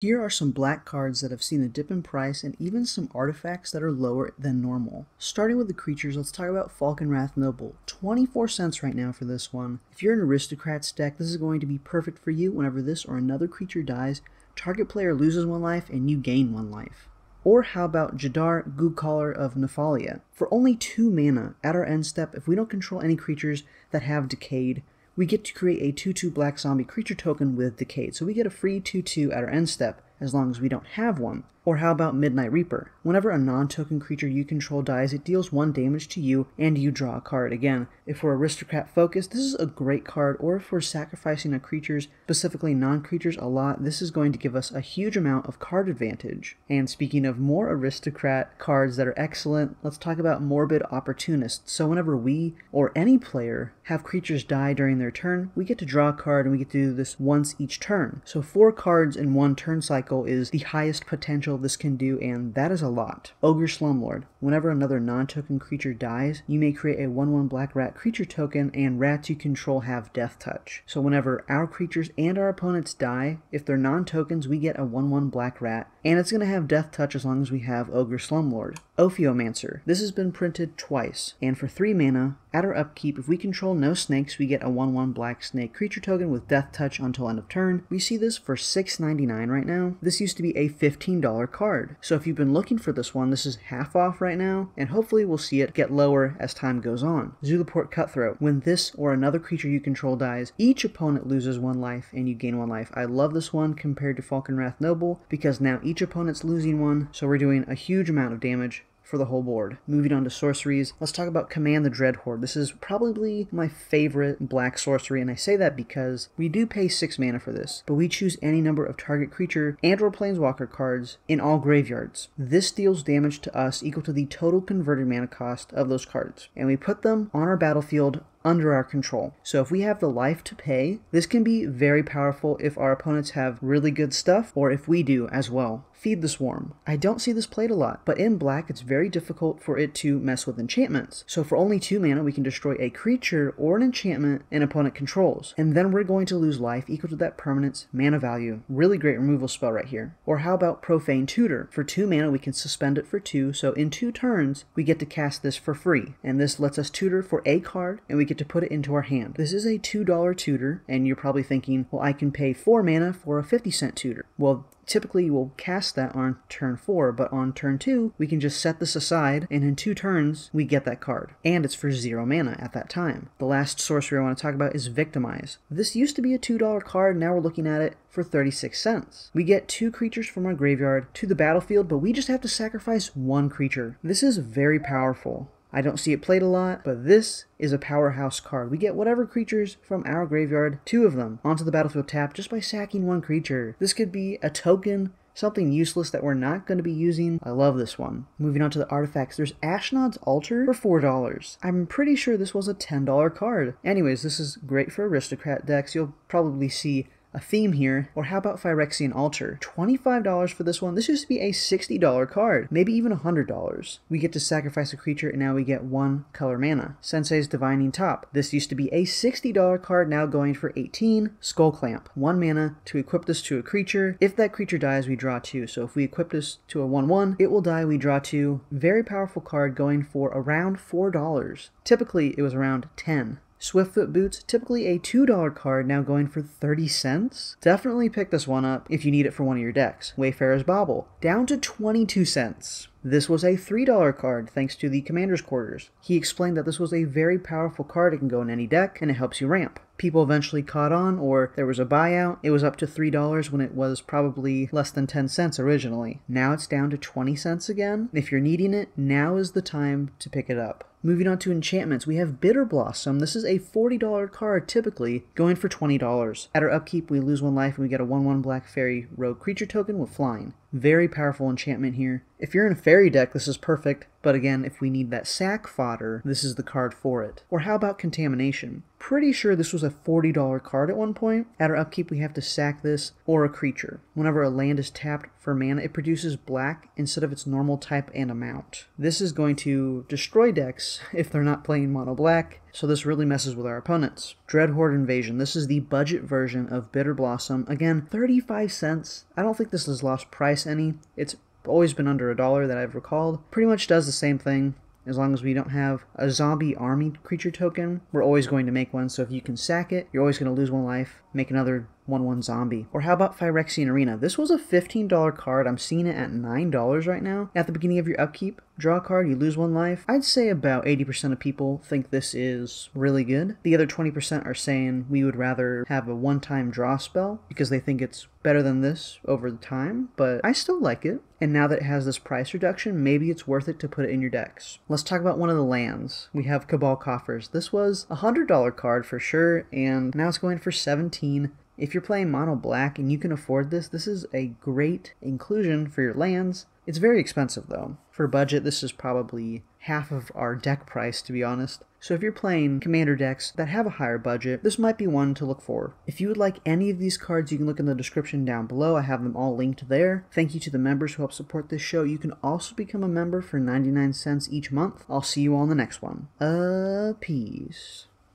Here are some black cards that have seen a dip in price and even some artifacts that are lower than normal. Starting with the creatures, let's talk about Falkenrath Noble. 24 cents right now for this one. If you're an Aristocrats deck, this is going to be perfect for you. Whenever this or another creature dies, target player loses 1 life and you gain 1 life. Or how about Jadar, Googcaller of Nephalia? For only 2 mana, at our end step, if we don't control any creatures that have Decayed, we get to create a 2/2 black zombie creature token with Decayed. So we get a free 2/2 at our end step, as long as we don't have one. Or how about Midnight Reaper? Whenever a non-token creature you control dies, it deals 1 damage to you and you draw a card. Again, if we're aristocrat focused, this is a great card, or if we're sacrificing our creatures, specifically non-creatures, a lot, this is going to give us a huge amount of card advantage. And speaking of more aristocrat cards that are excellent, let's talk about Morbid Opportunist. So whenever we, or any player, have creatures die during their turn, we get to draw a card and we get to do this once each turn. So 4 cards in 1 turn cycle is the highest potential this can do, and that is a lot. Ogre Slumlord. Whenever another non-token creature dies, you may create a 1/1 black rat creature token, and rats you control have Death Touch. So whenever our creatures and our opponents die, if they're non-tokens, we get a 1/1 black rat, and it's going to have Death Touch as long as we have Ogre Slumlord. Ophiomancer. This has been printed twice, and for 3 mana, at our upkeep, if we control no snakes, we get a 1/1 black snake creature token with Death Touch until end of turn. We see this for $6.99 right now. This used to be a $15 card. So if you've been looking for this one, this is half off right now, and hopefully we'll see it get lower as time goes on. Zulaport Cutthroat. When this or another creature you control dies, each opponent loses 1 life and you gain 1 life. I love this one compared to Falkenrath Noble because now each opponent's losing 1, so we're doing a huge amount of damage for the whole board. Moving on to sorceries, let's talk about Command the Dreadhorde. This is probably my favorite black sorcery, and I say that because we do pay 6 mana for this, but we choose any number of target creature and or planeswalker cards in all graveyards. This deals damage to us equal to the total converted mana cost of those cards, and we put them on our battlefield under our control. So if we have the life to pay, this can be very powerful if our opponents have really good stuff, or if we do as well. Feed the Swarm. I don't see this played a lot, but in black it's very difficult for it to mess with enchantments. So for only 2 mana we can destroy a creature or an enchantment an opponent controls, and then we're going to lose life equal to that permanent's mana value. Really great removal spell right here. Or how about Profane Tutor? For 2 mana we can suspend it for 2, so in 2 turns we get to cast this for free, and this lets us tutor for a card and we get to put it into our hand. This is a $2 tutor, and you're probably thinking, well, I can pay 4 mana for a 50-cent tutor. Well, typically we'll cast that on turn 4, but on turn 2 we can just set this aside, and in 2 turns we get that card, and it's for 0 mana at that time. The last sorcery I want to talk about is Victimize. This used to be a $2 card, now we're looking at it for 36 cents. We get 2 creatures from our graveyard to the battlefield, but we just have to sacrifice 1 creature. This is very powerful. I don't see it played a lot, but this is a powerhouse card. We get whatever creatures from our graveyard, 2 of them, onto the battlefield tapped just by sacking 1 creature. This could be a token, something useless that we're not going to be using. I love this one. Moving on to the artifacts, there's Ashnod's Altar for $4. I'm pretty sure this was a $10 card. Anyways, this is great for aristocrat decks. You'll probably see a theme here. Or how about Phyrexian Altar? $25 for this one. This used to be a $60 card, maybe even $100. We get to sacrifice a creature and now we get 1 color mana. Sensei's Divining Top. This used to be a $60 card, now going for 18. Skull Clamp. 1 mana to equip this to a creature. If that creature dies, we draw 2. So if we equip this to a 1/1, it will die, we draw 2. Very powerful card, going for around $4. Typically it was around 10. Swiftfoot Boots, typically a $2 card, now going for 30 cents. Definitely pick this one up if you need it for one of your decks. Wayfarer's Bauble, down to 22 cents. This was a $3 card thanks to the Commander's Quarters. He explained that this was a very powerful card. It can go in any deck and it helps you ramp. People eventually caught on, or there was a buyout. It was up to $3 when it was probably less than 10 cents originally. Now it's down to 20 cents again. If you're needing it, now is the time to pick it up. Moving on to enchantments, we have Bitter Blossom. This is a $40 card, typically going for $20. At our upkeep, we lose 1 life and we get a 1/1 Black Fairy Rogue creature token with flying. Very powerful enchantment here. If you're in a fairy deck, this is perfect. But again, if we need that sack fodder, this is the card for it. Or how about Contamination? Pretty sure this was a $40 card at one point. At our upkeep, we have to sack this or a creature. Whenever a land is tapped for mana, it produces black instead of its normal type and amount. This is going to destroy decks if they're not playing mono black, so this really messes with our opponents. Dreadhorde Invasion. This is the budget version of Bitter Blossom. Again, 35 cents. I don't think this has lost price any. It's always been under $1 that I've recalled. Pretty much does the same thing. As long as we don't have a zombie army creature token, we're always going to make one. So if you can sack it, you're always going to lose 1 life, make another 1/1 zombie. Or how about Phyrexian Arena? This was a $15 card. I'm seeing it at $9 right now. At the beginning of your upkeep, draw a card, you lose 1 life. I'd say about 80% of people think this is really good. The other 20% are saying we would rather have a one-time draw spell because they think it's better than this over the time, but I still like it. And now that it has this price reduction, maybe it's worth it to put it in your decks. Let's talk about one of the lands. We have Cabal Coffers. This was a $100 card for sure, and now it's going for $17. If you're playing mono black and you can afford this, this is a great inclusion for your lands. It's very expensive though. For budget, this is probably half of our deck price, to be honest. So if you're playing commander decks that have a higher budget, this might be one to look for. If you would like any of these cards, you can look in the description down below. I have them all linked there. Thank you to the members who help support this show. You can also become a member for 99 cents each month. I'll see you all in the next one. Peace.